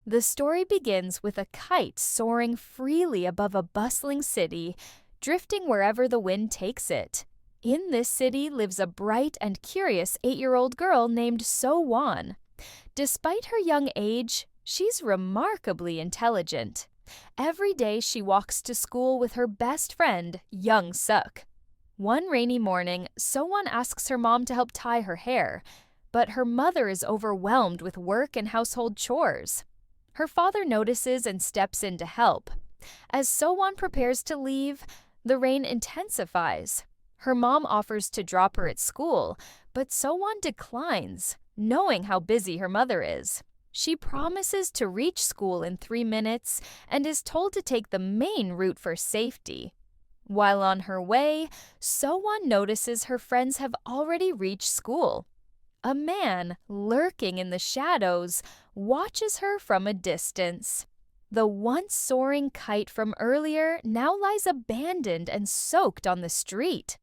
The story begins with a kite soaring freely above a bustling city, drifting wherever the wind takes it. In this city lives a bright and curious 8-year-old girl named So-won. Despite her young age, she's remarkably intelligent. Every day she walks to school with her best friend, Young Suk. One rainy morning, So-won asks her mom to help tie her hair, but her mother is overwhelmed with work and household chores. Her father notices and steps in to help. As So-won prepares to leave, the rain intensifies. Her mom offers to drop her at school, but So-won declines, knowing how busy her mother is. She promises to reach school in 3 minutes and is told to take the main route for safety. While on her way, So-won notices her friends have already reached school. A man, lurking in the shadows, watches her from a distance. The once soaring kite from earlier now lies abandoned and soaked on the street.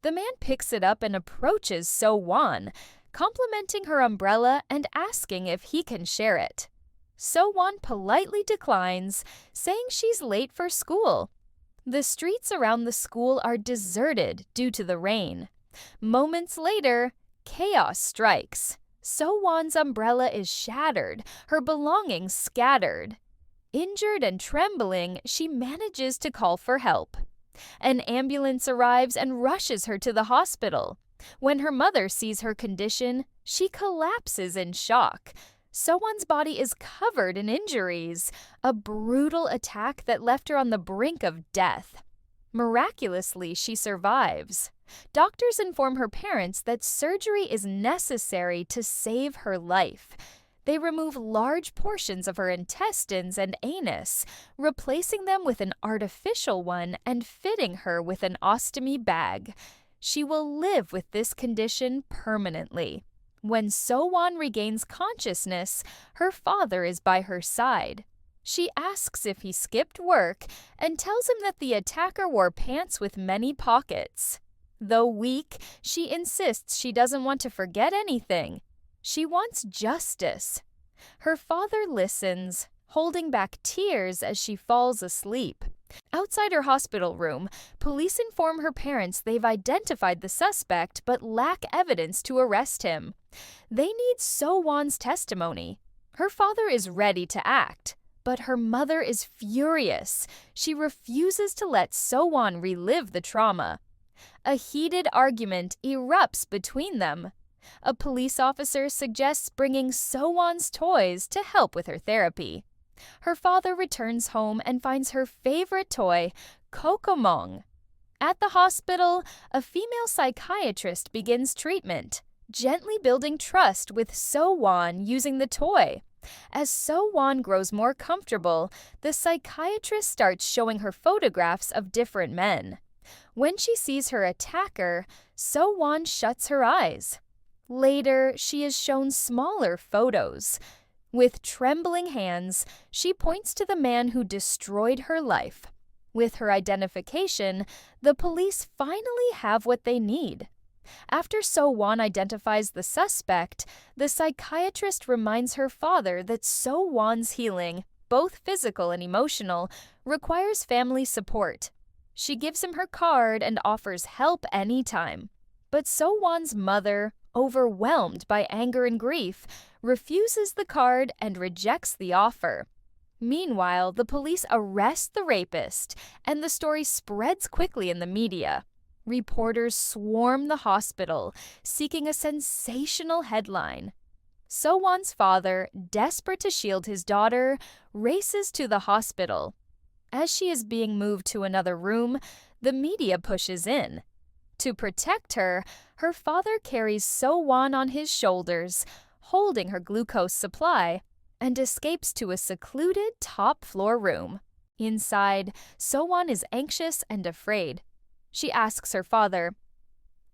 The man picks it up and approaches So-won, complimenting her umbrella and asking if he can share it. So-won politely declines, saying she's late for school. The streets around the school are deserted due to the rain. Moments later, chaos strikes. So-won's umbrella is shattered, her belongings scattered. Injured and trembling, she manages to call for help. An ambulance arrives and rushes her to the hospital. When her mother sees her condition, she collapses in shock. So-won's body is covered in injuries, a brutal attack that left her on the brink of death. Miraculously, she survives. Doctors inform her parents that surgery is necessary to save her life. They remove large portions of her intestines and anus, replacing them with an artificial one and fitting her with an ostomy bag. She will live with this condition permanently. When So-won regains consciousness, her father is by her side. She asks if he skipped work and tells him that the attacker wore pants with many pockets. Though weak, she insists she doesn't want to forget anything. She wants justice. Her father listens, holding back tears as she falls asleep. Outside her hospital room, police inform her parents they've identified the suspect but lack evidence to arrest him. They need So-won's testimony. Her father is ready to act, but her mother is furious. She refuses to let So-won relive the trauma. A heated argument erupts between them. A police officer suggests bringing So-won's toys to help with her therapy. Her father returns home and finds her favorite toy, Kokomong. At the hospital, a female psychiatrist begins treatment, gently building trust with So-won using the toy. As So-won grows more comfortable, the psychiatrist starts showing her photographs of different men. When she sees her attacker, So-won shuts her eyes. Later, she is shown smaller photos. With trembling hands, she points to the man who destroyed her life. With her identification, the police finally have what they need. After So-won identifies the suspect, the psychiatrist reminds her father that So-won's healing, both physical and emotional, requires family support. She gives him her card and offers help anytime. But So-won's mother, overwhelmed by anger and grief, refuses the card and rejects the offer. Meanwhile, the police arrest the rapist, and the story spreads quickly in the media. Reporters swarm the hospital, seeking a sensational headline. So-won's father, desperate to shield his daughter, races to the hospital. As she is being moved to another room, the media pushes in. To protect her, her father carries So-won on his shoulders, holding her glucose supply, and escapes to a secluded top-floor room. Inside, So-won is anxious and afraid. She asks her father,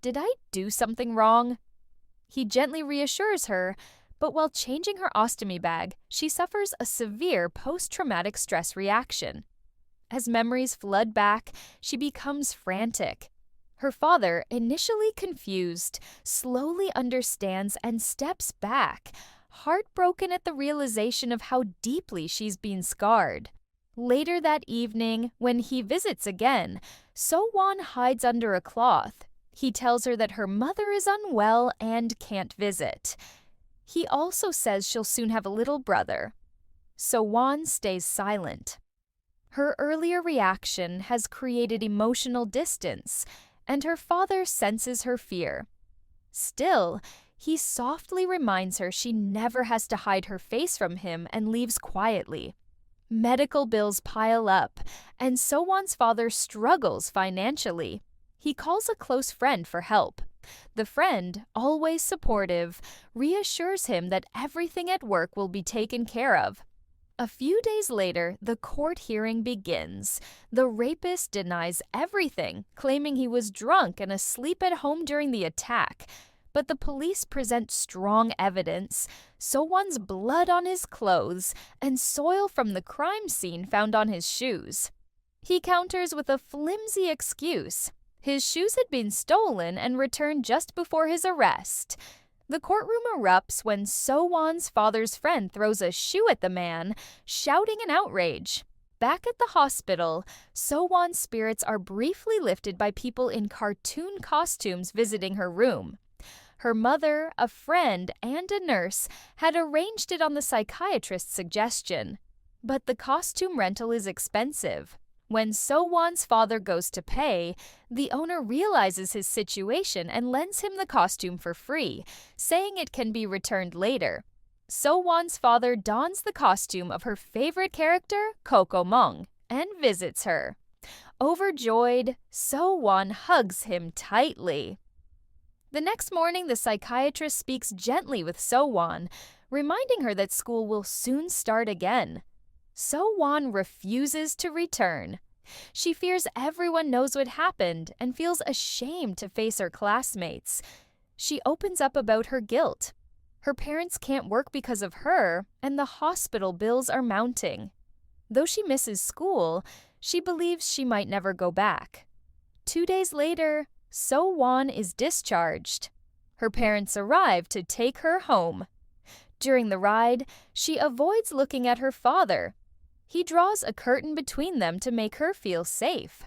"Did I do something wrong?" He gently reassures her, but while changing her ostomy bag, she suffers a severe post-traumatic stress reaction. As memories flood back, she becomes frantic. Her father, initially confused, slowly understands and steps back, heartbroken at the realization of how deeply she's been scarred. Later that evening, when he visits again, So-won hides under a cloth. He tells her that her mother is unwell and can't visit. He also says she'll soon have a little brother. So-won stays silent. Her earlier reaction has created emotional distance, and her father senses her fear. Still, he softly reminds her she never has to hide her face from him and leaves quietly. Medical bills pile up, and So-won's father struggles financially. He calls a close friend for help. The friend, always supportive, reassures him that everything at work will be taken care of. A few days later, the court hearing begins. The rapist denies everything, claiming he was drunk and asleep at home during the attack. But the police present strong evidence: So-won's blood on his clothes and soil from the crime scene found on his shoes. He counters with a flimsy excuse. His shoes had been stolen and returned just before his arrest. The courtroom erupts when So-won's father's friend throws a shoe at the man, shouting in outrage. Back at the hospital, So-won's spirits are briefly lifted by people in cartoon costumes visiting her room. Her mother, a friend, and a nurse had arranged it on the psychiatrist's suggestion. But the costume rental is expensive. When So-won's father goes to pay, the owner realizes his situation and lends him the costume for free, saying it can be returned later. So-won's father dons the costume of her favorite character, Kokomong, and visits her. Overjoyed, So-won hugs him tightly. The next morning, the psychiatrist speaks gently with So-won, reminding her that school will soon start again. So-won refuses to return. She fears everyone knows what happened and feels ashamed to face her classmates. She opens up about her guilt. Her parents can't work because of her, and the hospital bills are mounting. Though she misses school, she believes she might never go back. 2 days later, So-won is discharged. Her parents arrive to take her home. During the ride, she avoids looking at her father. He draws a curtain between them to make her feel safe.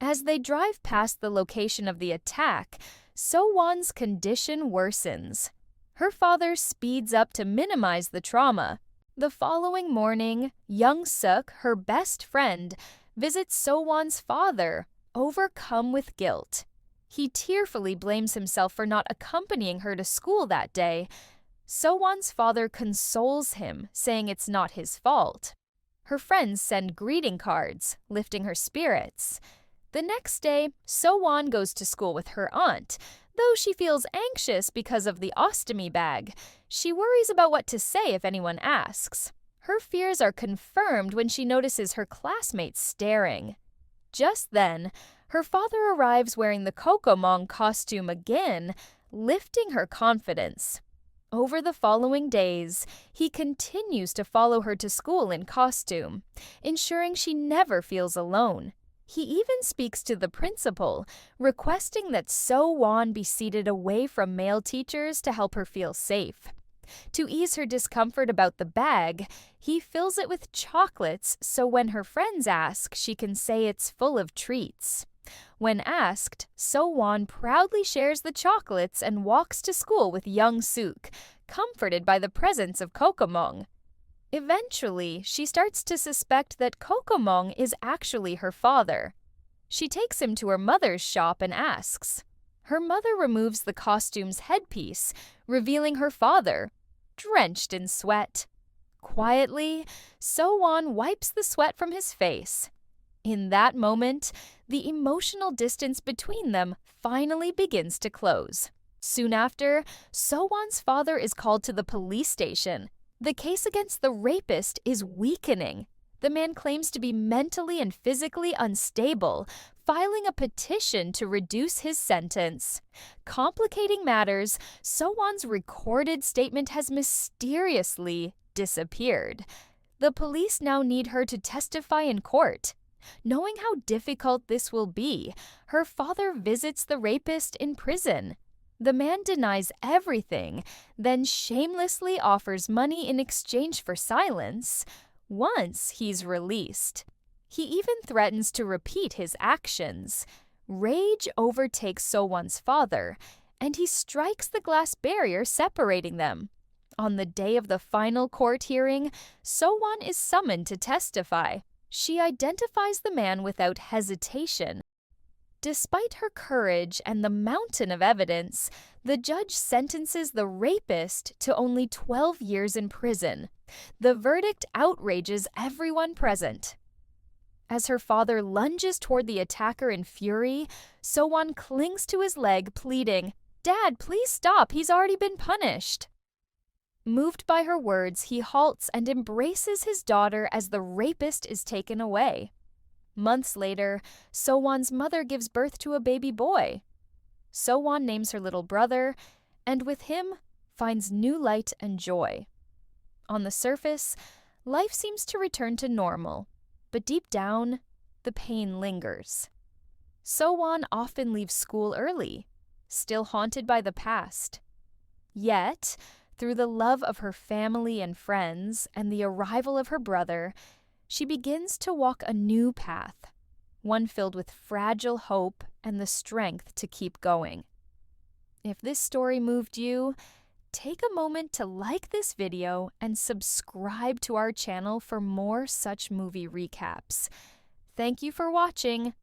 As they drive past the location of the attack, So-won's condition worsens. Her father speeds up to minimize the trauma. The following morning, Young-suk, her best friend, visits So-won's father, overcome with guilt. He tearfully blames himself for not accompanying her to school that day. So-won's father consoles him, saying it's not his fault. Her friends send greeting cards, lifting her spirits. The next day, So-won goes to school with her aunt. Though she feels anxious because of the ostomy bag, she worries about what to say if anyone asks. Her fears are confirmed when she notices her classmates staring. Just then, her father arrives wearing the Kokomong costume again, lifting her confidence. Over the following days, he continues to follow her to school in costume, ensuring she never feels alone. He even speaks to the principal, requesting that So-won be seated away from male teachers to help her feel safe. To ease her discomfort about the bag, he fills it with chocolates so when her friends ask, she can say it's full of treats. When asked, So-won proudly shares the chocolates and walks to school with Young-suk, comforted by the presence of Kokomong. Eventually, she starts to suspect that Kokomong is actually her father. She takes him to her mother's shop and asks. Her mother removes the costume's headpiece, revealing her father, drenched in sweat. Quietly, So-won wipes the sweat from his face. In that moment, the emotional distance between them finally begins to close. Soon after, So-won's father is called to the police station. The case against the rapist is weakening. The man claims to be mentally and physically unstable, filing a petition to reduce his sentence. Complicating matters, So-won's recorded statement has mysteriously disappeared. The police now need her to testify in court. Knowing how difficult this will be, her father visits the rapist in prison. The man denies everything, then shamelessly offers money in exchange for silence. Once he's released, he even threatens to repeat his actions. Rage overtakes So-won's father, and he strikes the glass barrier separating them. On the day of the final court hearing, So-won is summoned to testify. She identifies the man without hesitation. Despite her courage and the mountain of evidence, the judge sentences the rapist to only 12 years in prison. The verdict outrages everyone present. As her father lunges toward the attacker in fury, So-won clings to his leg, pleading, "Dad, please stop, he's already been punished." Moved by her words, he halts and embraces his daughter as the rapist is taken away. Months later, So-won's mother gives birth to a baby boy. So-won names her little brother, and with him finds new light and joy. On the surface, life seems to return to normal, but deep down, the pain lingers. So-won often leaves school early, still haunted by the past. Yet, through the love of her family and friends and the arrival of her brother, she begins to walk a new path, one filled with fragile hope and the strength to keep going. If this story moved you, take a moment to like this video and subscribe to our channel for more such movie recaps. Thank you for watching.